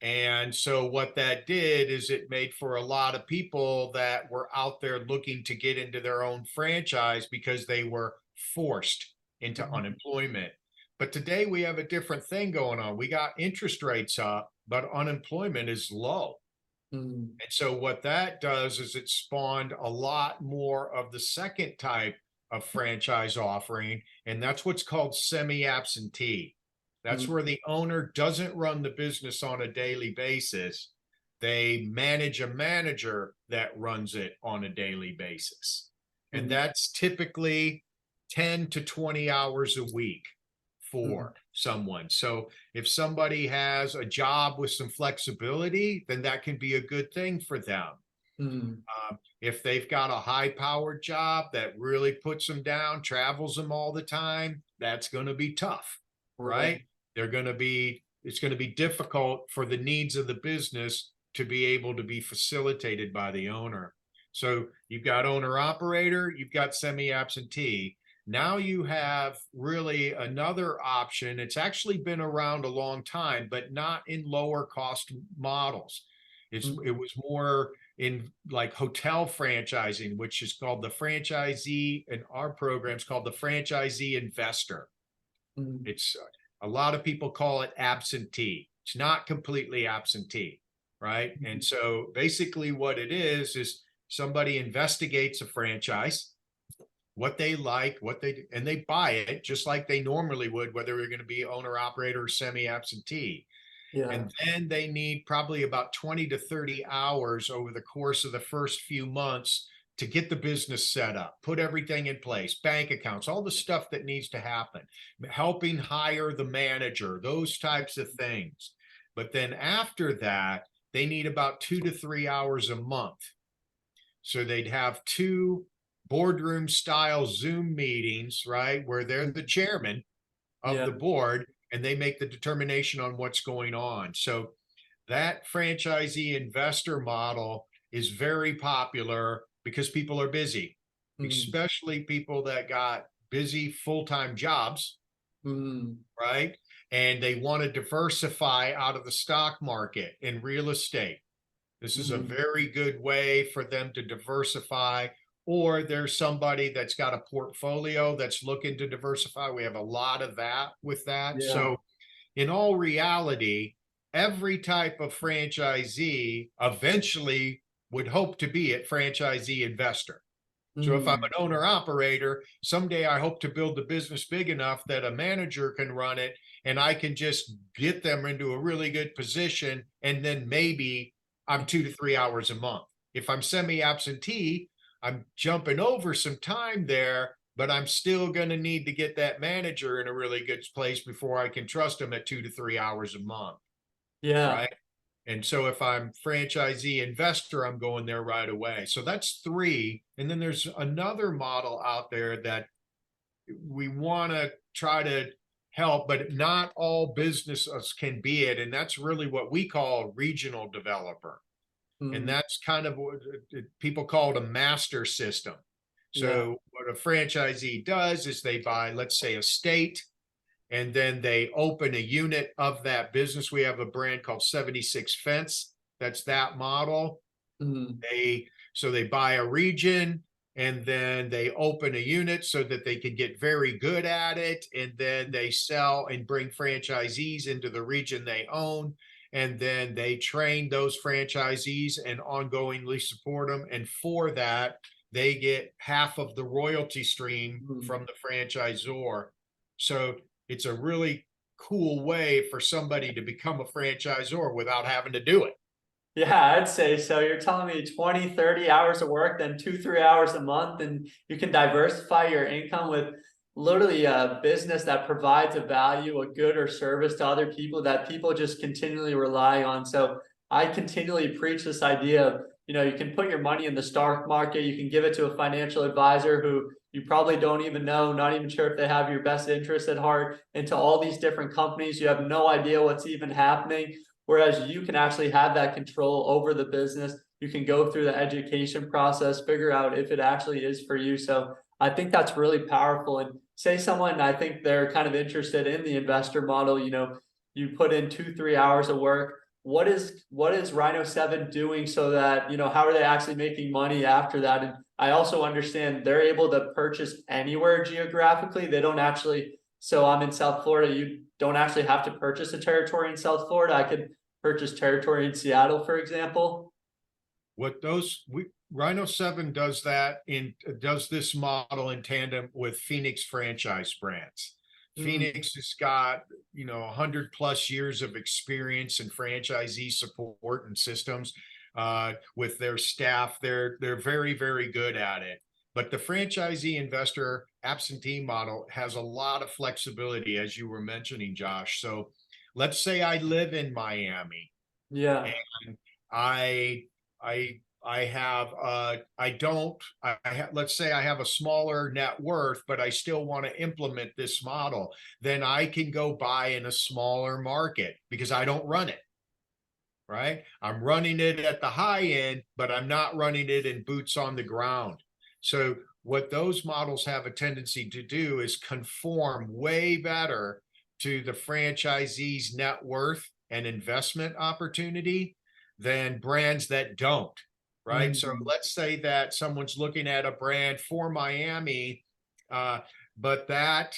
And so what that did is it made for a lot of people that were out there looking to get into their own franchise because they were forced into mm, unemployment. But today we have a different thing going on. We got interest rates up, but unemployment is low. mm, And so what that does is it spawned a lot more of the second type of franchise offering, and that's what's called semi-absentee. That's mm, where the owner doesn't run the business on a daily basis. They manage a manager that runs it on a daily basis. And mm, that's typically 10 to 20 hours a week mm, for someone. So if somebody has a job with some flexibility, then that can be a good thing for them. mm. If they've got a high powered job that really puts them down, travels them all the time, that's going to be tough, Right. right? It's going to be difficult for the needs of the business to be able to be facilitated by the owner. So you've got owner operator, you've got semi absentee. Now you have really another option. It's actually been around a long time, but not in lower cost models. Mm, It was more in like hotel franchising, which is called the franchisee, and our program is called the franchisee investor. mm, It's a lot of people call it absentee. It's not completely absentee. right? And so basically what it is somebody investigates a franchise, what they like, and they buy it just like they normally would, whether they're going to be owner operator or semi-absentee. Yeah. And then they need probably about 20 to 30 hours over the course of the first few months to get the business set up, put everything in place, bank accounts, all the stuff that needs to happen, helping hire the manager, those types of things. But then after that, they need about 2 to 3 hours a month. So they'd have 2 boardroom style Zoom meetings, right? Where they're the chairman of Yeah. the board and they make the determination on what's going on. So that franchisee investor model is very popular because people are busy, especially people that got busy full-time jobs, right? And they want to diversify out of the stock market and real estate. This is a very good way for them to diversify. Or there's somebody that's got a portfolio that's looking to diversify. We have a lot of that with that. Yeah. So in all reality, every type of franchisee eventually would hope to be a franchisee investor. So if I'm an owner operator, someday I hope to build the business big enough that a manager can run it and I can just get them into a really good position. And then maybe I'm 2 to 3 hours a month. If I'm semi-absentee, I'm jumping over some time there, but I'm still going to need to get that manager in a really good place before I can trust them at 2 to 3 hours a month. Yeah. Right. And so if I'm franchisee investor, I'm going there right away. So that's 3. And then there's another model out there that we want to try to help, but not all businesses can be it. And that's really what we call regional developer. And that's kind of what people call it, a master system. So what a franchisee does is they buy, let's say, a state, and then they open a unit of that business. We have a brand called 76 Fence. That's that model. So they buy a region and then they open a unit so that they can get very good at it. And then they sell and bring franchisees into the region they own. And then they train those franchisees and ongoingly support them. And for that, they get half of the royalty stream from the franchisor. So it's a really cool way for somebody to become a franchisor without having to do it. Yeah, I'd say so. You're telling me 20, 30 hours of work, then 2, 3 hours a month, and you can diversify your income with literally a business that provides a value, a good or service to other people that people just continually rely on. So I continually preach this idea of, you can put your money in the stock market, you can give it to a financial advisor who you probably don't even know, not even sure if they have your best interest at heart, into all these different companies. You have no idea what's even happening. Whereas you can actually have that control over the business. You can go through the education process, figure out if it actually is for you. So I think that's really powerful. And say someone, I think they're kind of interested in the investor model, you put in 2, 3 hours of work. What is Rhino 7 doing so that, how are they actually making money after that? And I also understand they're able to purchase anywhere geographically. They don't actually, so I'm in South Florida, you don't actually have to purchase a territory in South Florida. I could purchase territory in Seattle, for example. Rhino 7 does this model in tandem with Phoenix franchise brands. Phoenix has got 100+ years of experience in franchisee support and systems with their staff. They're very, very good at it. But the franchisee investor absentee model has a lot of flexibility, as you were mentioning, Josh. So let's say I live in Miami. Yeah. And let's say I have a smaller net worth, but I still want to implement this model. Then I can go buy in a smaller market because I don't run it. Right? I'm running it at the high end, but I'm not running it in boots on the ground. So what those models have a tendency to do is conform way better to the franchisee's net worth and investment opportunity than brands that don't, right? So let's say that someone's looking at a brand for Miami, but that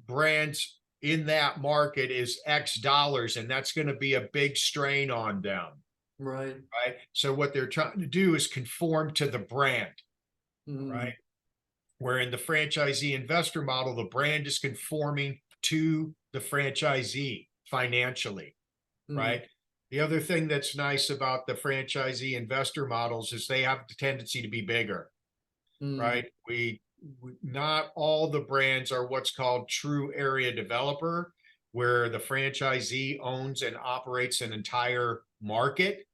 brand's in that market is X dollars, and that's going to be a big strain on them, Right. right? So what they're trying to do is conform to the brand, Mm, right? Where in the franchisee investor model, the brand is conforming to the franchisee financially, mm, right? The other thing that's nice about the franchisee investor models is they have the tendency to be bigger, mm, right? Not all the brands are what's called true area developer, where the franchisee owns and operates an entire market,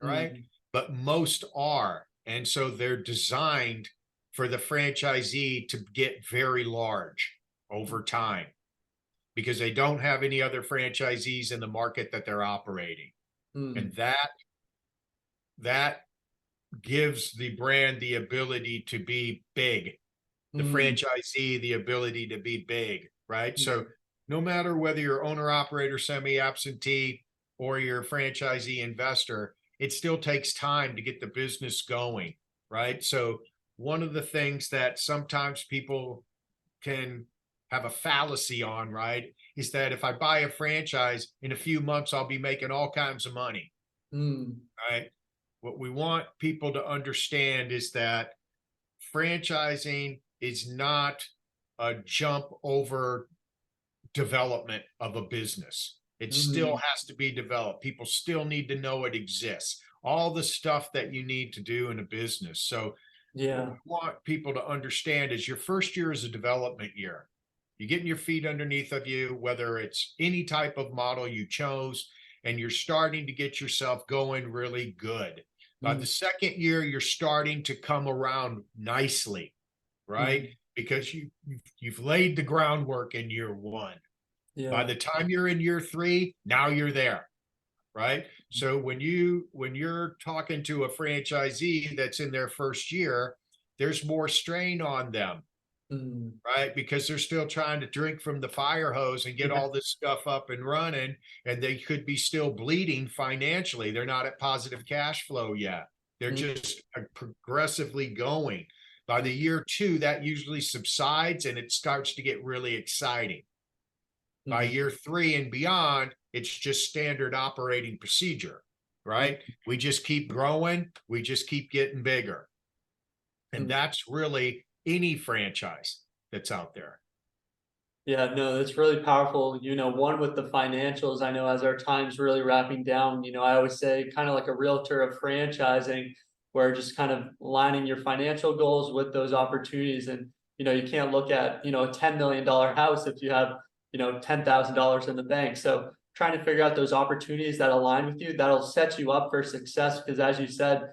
right? mm, But most are. And so they're designed for the franchisee to get very large over time because they don't have any other franchisees in the market that they're operating. And mm, that gives the brand the ability to be big, the mm, franchisee the ability to be big, right? So mm, no matter whether you're owner operator, semi absentee, or you're a franchisee investor, it still takes time to get the business going, right? So one of the things that sometimes people can have a fallacy on, right, is that if I buy a franchise in a few months, I'll be making all kinds of money, mm, right? What we want people to understand is that franchising is not a jump over development of a business. It still mm. has to be developed. People still need to know it exists. All the stuff that you need to do in a business. So what Yeah. we want people to understand is your first year is a development year. You're getting your feet underneath of you, whether it's any type of model you chose, and you're starting to get yourself going really good. By the Mm, second year, you're starting to come around nicely, right? mm, Because you've laid the groundwork in year one. By yeah. the time you're in year three, now you're there, right? So when you're talking to a franchisee that's in their first year, there's more strain on them, Mm, right? Because they're still trying to drink from the fire hose and get yeah. all this stuff up and running, and they could be still bleeding financially. They're not at positive cash flow yet. They're Mm, just progressively going. By the year two, that usually subsides and it starts to get really exciting. By mm, year three and beyond, it's just standard operating procedure, right? We just keep growing, we just keep getting bigger. And mm. that's really any franchise that's out there. Yeah, no, that's really powerful. One with the financials, I know as our time's really wrapping down, I always say kind of like a realtor of franchising, where just kind of aligning your financial goals with those opportunities. And, you can't look at, a $10 million house if you have, $10,000 in the bank. So trying to figure out those opportunities that align with you, that'll set you up for success. Because as you said,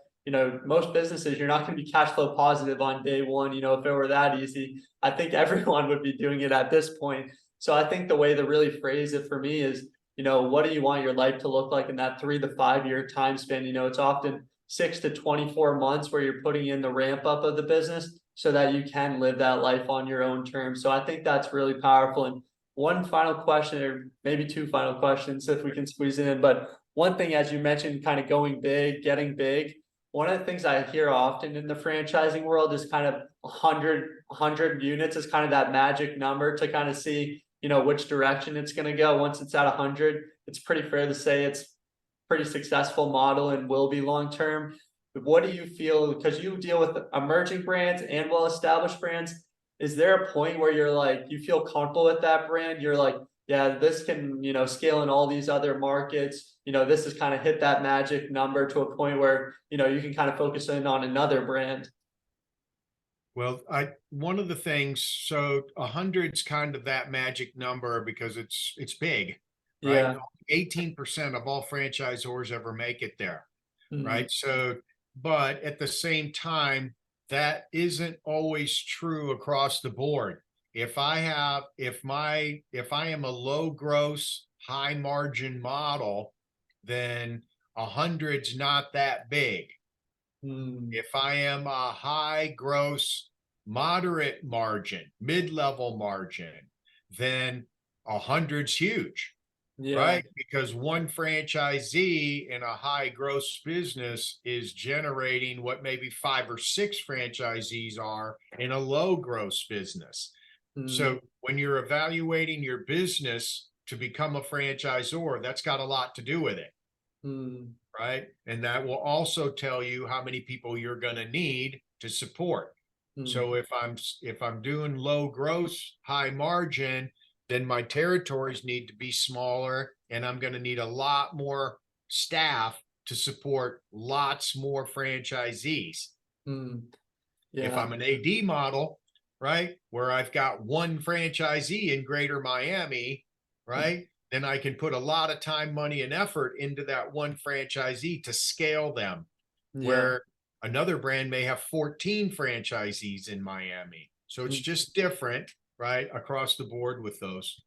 most businesses, you're not going to be cash flow positive on day one. If it were that easy, I think everyone would be doing it at this point. So I think the way to really phrase it for me is, what do you want your life to look like in that 3 to 5 year time span? It's often 6 to 24 months where you're putting in the ramp up of the business so that you can live that life on your own terms. So I think that's really powerful. And one final question, or maybe two final questions, if we can squeeze it in. But one thing, as you mentioned, kind of going big, getting big. One of the things I hear often in the franchising world is kind of 100 units is kind of that magic number to kind of see, which direction it's going to go. Once it's at 100, it's pretty fair to say it's pretty successful model and will be long term. But what do you feel, because you deal with emerging brands and well-established brands, is there a point where you're like, you feel comfortable with that brand? You're like, yeah, this can, scale in all these other markets. This has kind of hit that magic number to a point where, you can kind of focus in on another brand. Well, I one of the things, so 100's kind of that magic number because it's big, right? Yeah. 18% of all franchisors ever make it there, Mm, right? So, but at the same time, that isn't always true across the board. If I am a low gross, high margin model, then 100's not that big. mm, If I am a high gross, moderate margin, mid-level margin, then 100's huge, yeah. right? Because one franchisee in a high gross business is generating what maybe five or six franchisees are in a low gross business. So when you're evaluating your business to become a franchisor, that's got a lot to do with it, mm, right? And that will also tell you how many people you're going to need to support. mm, So if I'm doing low gross, high margin, then my territories need to be smaller, and I'm going to need a lot more staff to support lots more franchisees. mm, If yeah. I'm an AD model, right, where I've got one franchisee in greater Miami, right, then I can put a lot of time, money, and effort into that one franchisee to scale them, Yeah. where another brand may have 14 franchisees in Miami. So it's Mm. just different, right, across the board with those.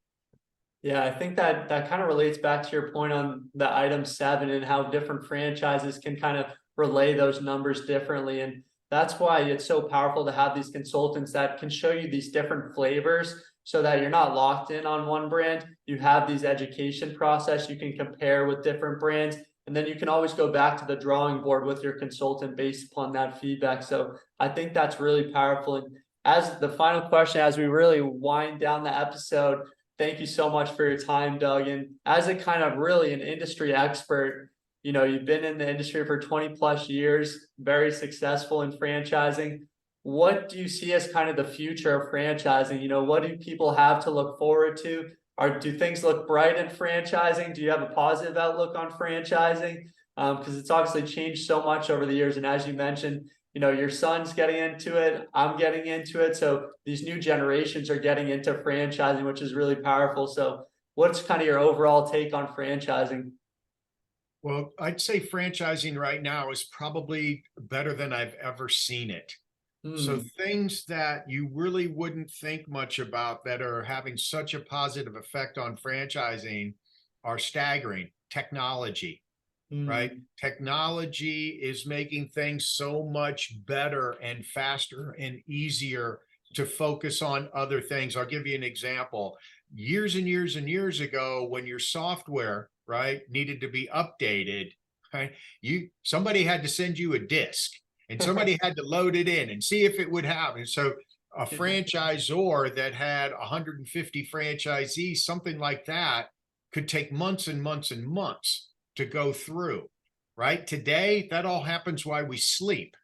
Yeah, I think that that kind of relates back to your point on the item 7 and how different franchises can kind of relay those numbers differently. And that's why it's so powerful to have these consultants that can show you these different flavors so that you're not locked in on one brand. You have these education process you can compare with different brands. And then you can always go back to the drawing board with your consultant based upon that feedback. So I think that's really powerful. And as the final question, as we really wind down the episode, thank you so much for your time, Doug. And as a kind of really an industry expert, you know, you've been in the industry for 20 plus years, very successful in franchising. What do you see as kind of the future of franchising? You know, what do people have to look forward to? Do things look bright in franchising? Do you have a positive outlook on franchising? Because it's obviously changed so much over the years. And as you mentioned, you know, your son's getting into it, I'm getting into it. So these new generations are getting into franchising, which is really powerful. So what's kind of your overall take on franchising? Well, I'd say franchising right now is probably better than I've ever seen it. So Hmm. things that you really wouldn't think much about that are having such a positive effect on franchising are staggering. Technology, right? Hmm. Technology is making things so much better and faster and easier to focus on other things. I'll give you an example. Years and years and years ago, when your software, right, needed to be updated, right, somebody had to send you a disk and somebody had to load it in and see if it would happen. So a franchisor that had 150 franchisees, something like that, could take months and months and months to go through, right? Today, that all happens while we sleep,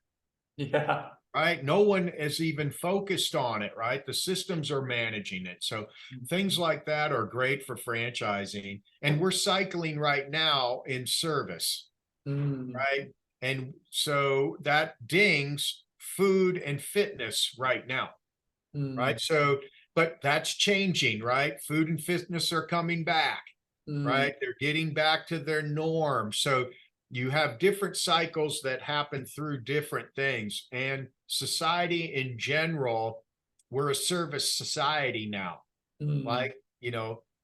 Yeah. right? No one is even focused on it, right? The systems are managing it. So things like that are great for franchising. And we're cycling right now in service, Hmm. right? And so that dings food and fitness right now, Hmm. right? So, but that's changing, right? Food and fitness are coming back, Hmm. right? They're getting back to their norm. So you have different cycles that happen through different things. And society in general, we're a service society now. Hmm. Like,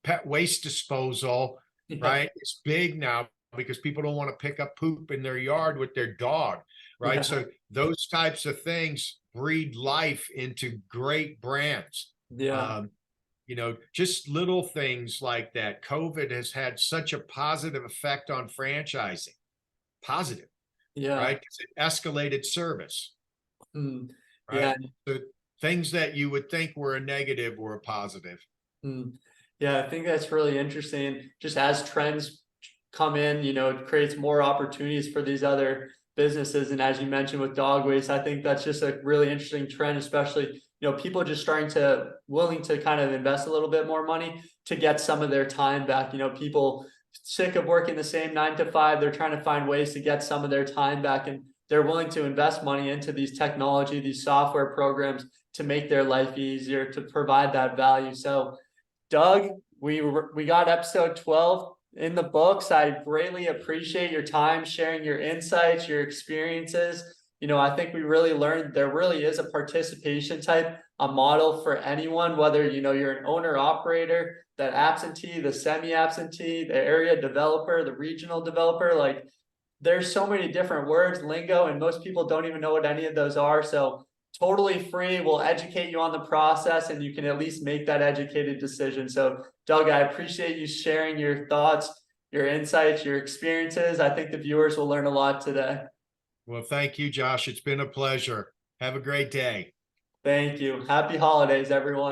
pet waste disposal, Yeah. right? It's big now because people don't want to pick up poop in their yard with their dog, right? Yeah. So those types of things breed life into great brands. Yeah. Um, just little things like that. COVID has had such a positive effect on franchising, positive, Yeah. right? Because it escalated service, Hmm. Yeah. right? So things that you would think were a negative were a positive. Mm. Yeah, I think that's really interesting. Just as trends come in, you know, it creates more opportunities for these other businesses. And as you mentioned with dog waste, I think that's just a really interesting trend, especially, you know, people just starting to willing to kind of invest a little bit more money to get some of their time back. You know, people sick of working the same 9 to 5, they're trying to find ways to get some of their time back. And they're willing to invest money into these technology, these software programs to make their life easier, to provide that value. So Doug, we got episode 12 in the books. I greatly appreciate your time sharing your insights, your experiences. You know, I think we really learned there really is a participation type, a model for anyone, whether you know you're an owner operator, that absentee, the semi-absentee, the area developer, the regional developer. Like there's so many different words, lingo, and most people don't even know what any of those are. So totally free. We'll educate you on the process and you can at least make that educated decision. So Doug, I appreciate you sharing your thoughts, your insights, your experiences. I think the viewers will learn a lot today. Well, thank you, Josh. It's been a pleasure. Have a great day. Thank you. Happy holidays, everyone.